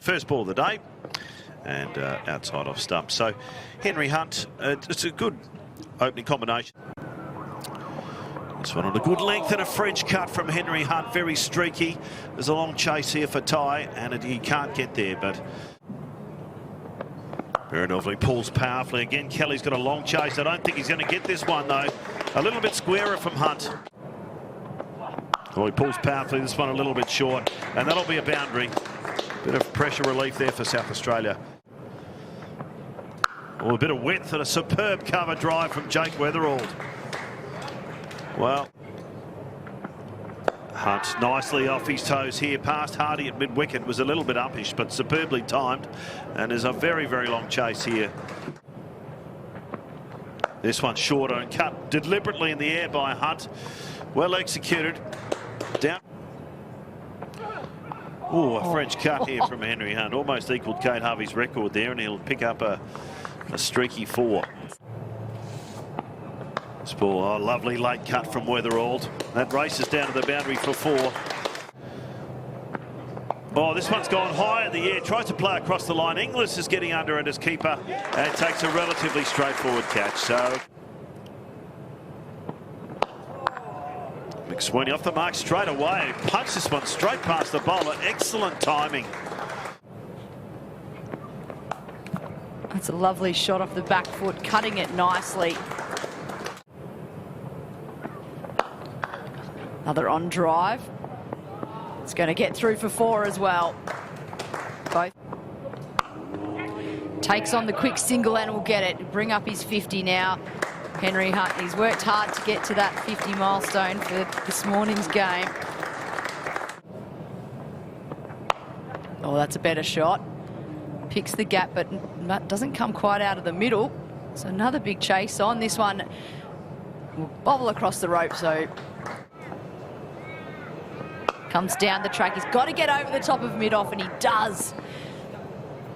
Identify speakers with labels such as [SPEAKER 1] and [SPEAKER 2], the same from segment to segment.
[SPEAKER 1] First ball of the day, and outside off stump. So Henry Hunt, it's a good opening combination. This one on a good length and a French cut from Henry Hunt, very streaky. There's a long chase here for Tye, and he can't get there, but Behrendorff pulls powerfully again. Kelly's got a long chase. I don't think he's going to get this one though. A little bit squarer from Hunt. Oh, he pulls powerfully. This one a little bit short, and that'll be a boundary. Bit of pressure relief there for South Australia. Oh, a bit of width and a superb cover drive from Jake Weatherald. Well, Hunt nicely off his toes here, past Hardy at mid-wicket. Was a little bit uppish, but superbly timed, and there's a very, very long chase here. This one shorter and cut deliberately in the air by Hunt. Well executed. Down. Oh, a French cut here from Henry Hunt. Almost equaled Kate Harvey's record there, and he'll pick up a streaky 4. This ball, oh, lovely late cut from Weatherald. That races down to the boundary for 4. Oh, this one's gone high in the air. Tries to play across the line. Inglis is getting under it as keeper and takes a relatively straightforward catch. So McSweeney off the mark straight away. Punched this one straight past the bowler. Excellent timing.
[SPEAKER 2] That's a lovely shot off the back foot, cutting it nicely. Another on drive. It's going to get through for 4 as well. Both. Takes on the quick single and will get it. Bring up his 50 now. Henry Hunt, he's worked hard to get to that 50 milestone for this morning's game. Oh, that's a better shot. Picks the gap, but doesn't come quite out of the middle. So another big chase on. This one will bobble across the rope, so comes down the track. He's got to get over the top of mid-off, and he does.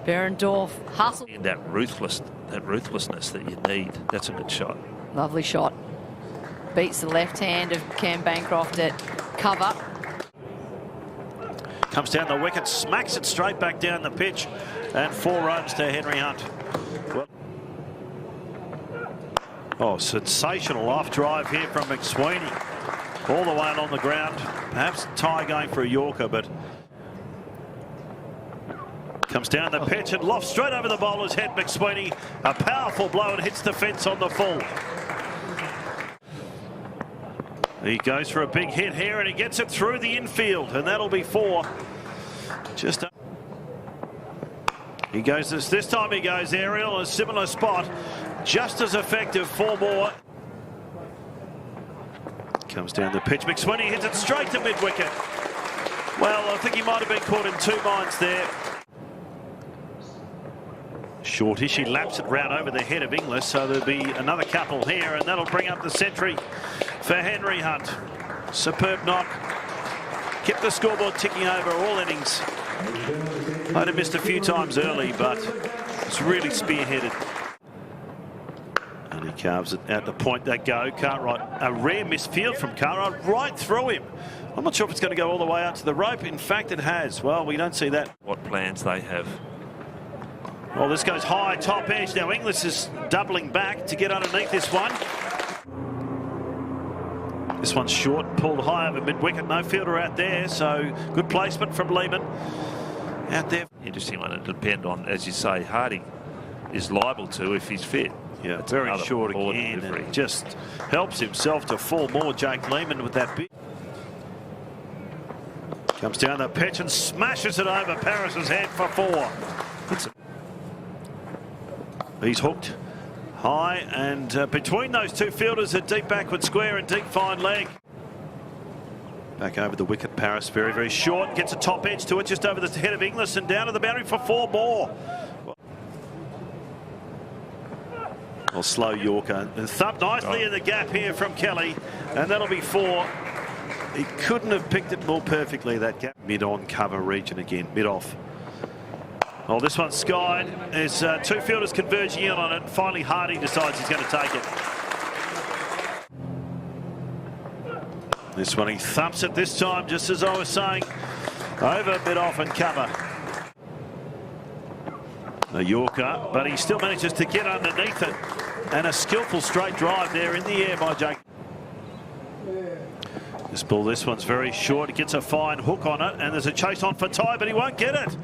[SPEAKER 2] Behrendorff hustle.
[SPEAKER 3] And that ruthlessness that you need. That's a good shot.
[SPEAKER 2] Lovely shot. Beats the left hand of Cam Bancroft at cover.
[SPEAKER 1] Comes down the wicket, smacks it straight back down the pitch, and 4 runs to Henry Hunt. Well, oh, sensational off drive here from McSweeney. All the way along the ground. Perhaps Tye going for a Yorker, but comes down the pitch and lofts straight over the bowler's head. McSweeney, a powerful blow, and hits the fence on the full. He goes for a big hit here, and he gets it through the infield, and that'll be 4. Just he goes this time. He goes aerial, a similar spot, just as effective. 4 more. Comes down the pitch. McSweeney hits it straight to mid-wicket. Well, I think he might have been caught in 2 minds there. Shortish, he laps it round over the head of Inglis, so there'll be another couple here, and that'll bring up the century for Henry Hunt. Superb knock. Kept the scoreboard ticking over all innings. Might have missed a few times early, but it's really spearheaded. And he carves it out the point they go. Cartwright, a rare misfield from Cartwright, right through him. I'm not sure if it's going to go all the way out to the rope. In fact, it has. Well, we don't see that.
[SPEAKER 3] What plans they have.
[SPEAKER 1] Well, this goes high, top edge. Now Inglis is doubling back to get underneath this one. This one's short, pulled high over mid-wicket. No fielder out there, so good placement from Lehman. Out there.
[SPEAKER 3] Interesting one. It'll depend on, as you say, Hardy is liable to if he's fit.
[SPEAKER 1] Yeah, it's very short again, and just helps himself to 4 more. Jake Lehman with that bit. Comes down the pitch and smashes it over Paris's head for 4. He's hooked high, and between those 2 fielders, a deep backward square and deep fine leg. Back over the wicket, Paris, very, very short. Gets a top edge to it, just over the head of Inglis, and down to the boundary for 4 more. Well, slow Yorker. And thumped nicely in the gap here from Kelly, and that'll be 4. He couldn't have picked it more perfectly, that gap. Mid-on cover region again, mid-off. Oh, this one's skied. There's 2 fielders converging in on it. Finally, Hardy decides he's going to take it. This one, he thumps it this time, just as I was saying, over mid-off and cover. A Yorker, but he still manages to get underneath it. And a skillful straight drive there in the air by Jake. This one's very short. He gets a fine hook on it, and there's a chase on for Tye, but he won't get it.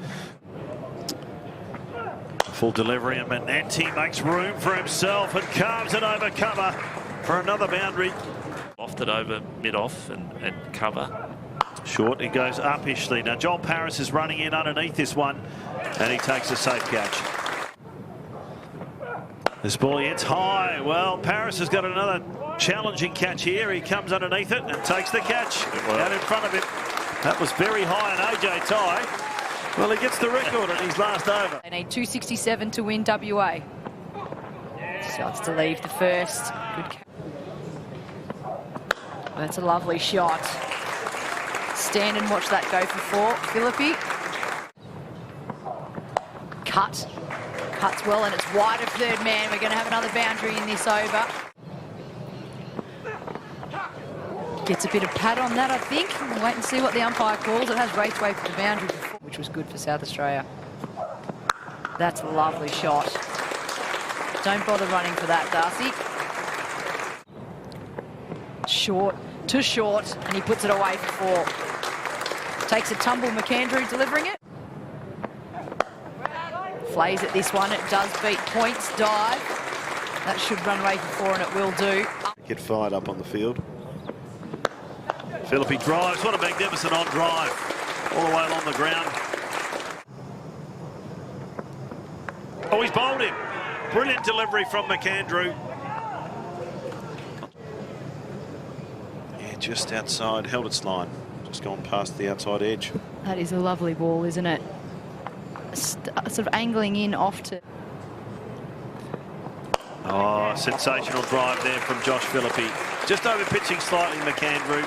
[SPEAKER 1] Full delivery, and Manenti makes room for himself and carves it over cover for another boundary.
[SPEAKER 3] Lofted over mid-off and cover.
[SPEAKER 1] Short, it goes upishly. Now Joel Paris is running in underneath this one, and he takes a safe catch. This ball hits high. Well, Paris has got another challenging catch here. He comes underneath it and takes the catch out in front of him. That was very high on AJ Tye. Well, he gets the record on his last over.
[SPEAKER 2] They need 267 to win WA. Starts to leave the first. Good catch. That's a lovely shot. Stand and watch that go for 4. Philippe. Cuts well, and it's wide of third man. We're going to have another boundary in this over. Gets a bit of pad on that, I think. We'll wait and see what the umpire calls. It has raceway for the boundary before, which was good for South Australia. That's a lovely shot. Don't bother running for that, Darcy. Short to short, and he puts it away for 4. Takes a tumble, McAndrew delivering it. Flays at this one, it does beat points, dive. That should run away for 4, and it will do.
[SPEAKER 1] Get fired up on the field. Philippe drives, what a magnificent on drive. All the way along the ground. Oh, he's bowled him. Brilliant delivery from McAndrew. Yeah, just outside, held its line. Just gone past the outside edge.
[SPEAKER 2] That is a lovely ball, isn't it? Sort of angling in off to...
[SPEAKER 1] Oh, sensational drive there from Josh Philippe. Just over pitching slightly, McAndrew.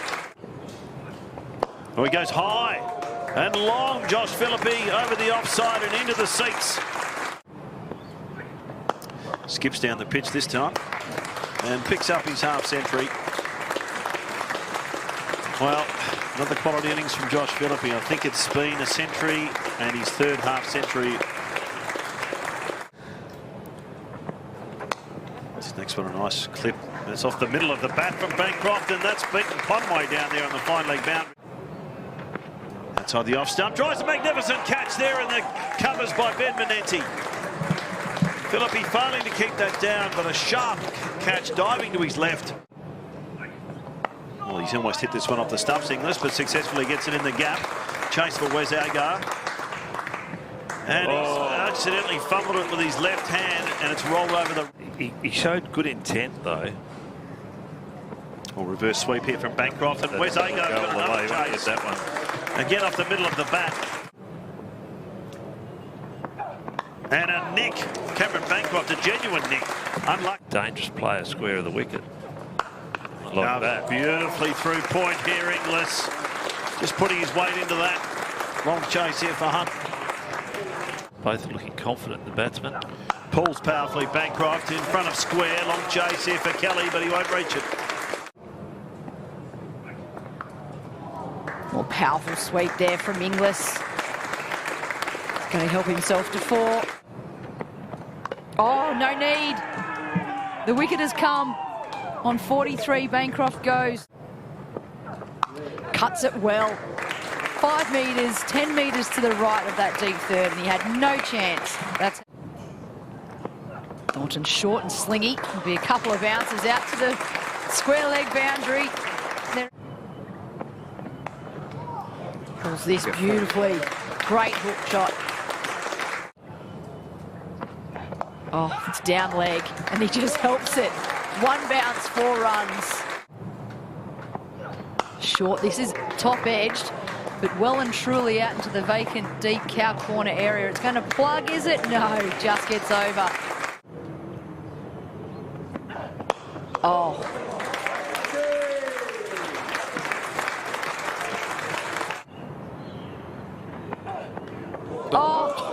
[SPEAKER 1] Oh, he goes high and long, Josh Philippe, over the offside and into the seats. Skips down the pitch this time and picks up his half century. Well, another quality innings from Josh Philippe. I think it's been a century and his 3rd half century. This next one, a nice clip. It's off the middle of the bat from Bancroft, and that's beaten Conway down there on the fine leg boundary. Outside the off stump, drives a magnificent catch there, and the covers by Ben Manenti. Philippe failing to keep that down, but a sharp catch diving to his left. Well, he's almost hit this one off the stumps, Inglis, but successfully gets it in the gap. Chase for Wes Agar. And he's accidentally fumbled it with his left hand, and it's rolled over the...
[SPEAKER 3] He showed good intent, though.
[SPEAKER 1] Well, reverse sweep here from Bancroft, and Wes Agar got another chase.
[SPEAKER 3] That one.
[SPEAKER 1] Again off the middle of the bat. And a nick. Cameron Bancroft, a genuine nick. Unlucky.
[SPEAKER 3] Dangerous player, square of the wicket. Like that.
[SPEAKER 1] Beautifully through point here, Inglis. Just putting his weight into that. Long chase here for Hunt.
[SPEAKER 3] Both looking confident, the batsman.
[SPEAKER 1] Pulls powerfully, Bancroft in front of square. Long chase here for Kelly, but he won't reach it.
[SPEAKER 2] More powerful sweep there from Inglis. Going to help himself to 4. Oh, no need. The wicket has come. On 43, Bancroft goes. Cuts it well. 5 metres, 10 metres to the right of that deep third, and he had no chance. That's Thornton short and slingy. There'll be a couple of bounces out to the square leg boundary. There. Pulls this beautifully. Great hook shot. Oh, it's down leg, and he just helps it. 1 bounce, 4 runs. Short, this is top edged, but well and truly out into the vacant deep cow corner area. It's going to plug, is it? No, just gets over. Oh. Oh.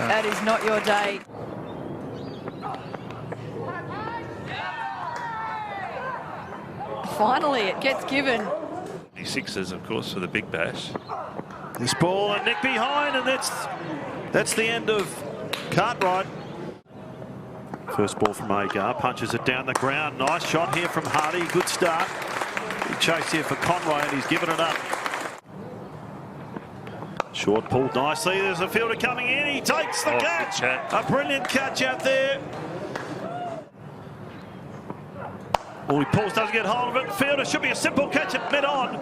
[SPEAKER 2] That is not your day. Finally, it gets given.
[SPEAKER 3] Sixers, of course, for the big bash.
[SPEAKER 1] This ball, and Nick behind, and that's That's the end of Cartwright. First ball from Agar, punches it down the ground. Nice shot here from Hardy, good start. Big chase here for Conway and he's given it up. Short pulled nicely, there's a fielder coming in, he takes the catch. A brilliant catch out there. Oh, he pulls, doesn't get hold of it. Fielder should be a simple catch at mid-on.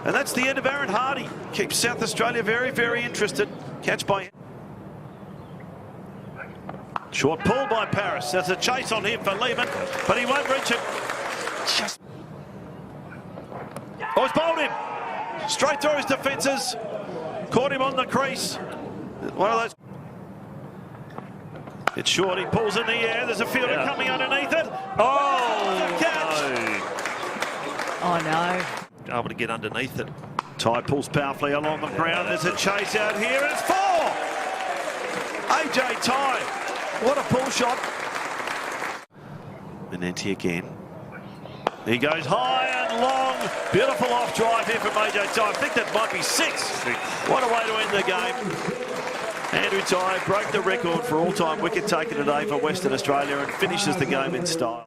[SPEAKER 1] And that's the end of Aaron Hardy. Keeps South Australia very, very interested. Catch by... Short pull by Paris. There's a chase on him for Lehman, but he won't reach it. Just... Oh, he's bowled him. Straight through his defences. Caught him on the crease. One of those... It's short, he pulls in the air. There's a fielder coming underneath it. Oh, catch!
[SPEAKER 3] No.
[SPEAKER 2] Oh, no.
[SPEAKER 3] Able to get underneath it.
[SPEAKER 1] Tye pulls powerfully along the ground. There's a chase out here, and it's 4! AJ Tye. What a pull shot. Menenti again. He goes high and long. Beautiful off drive here from AJ Tye. I think that might be 6. What a way to end the game. Andrew Tye broke the record for all-time wicket taker today for Western Australia and finishes the game in style.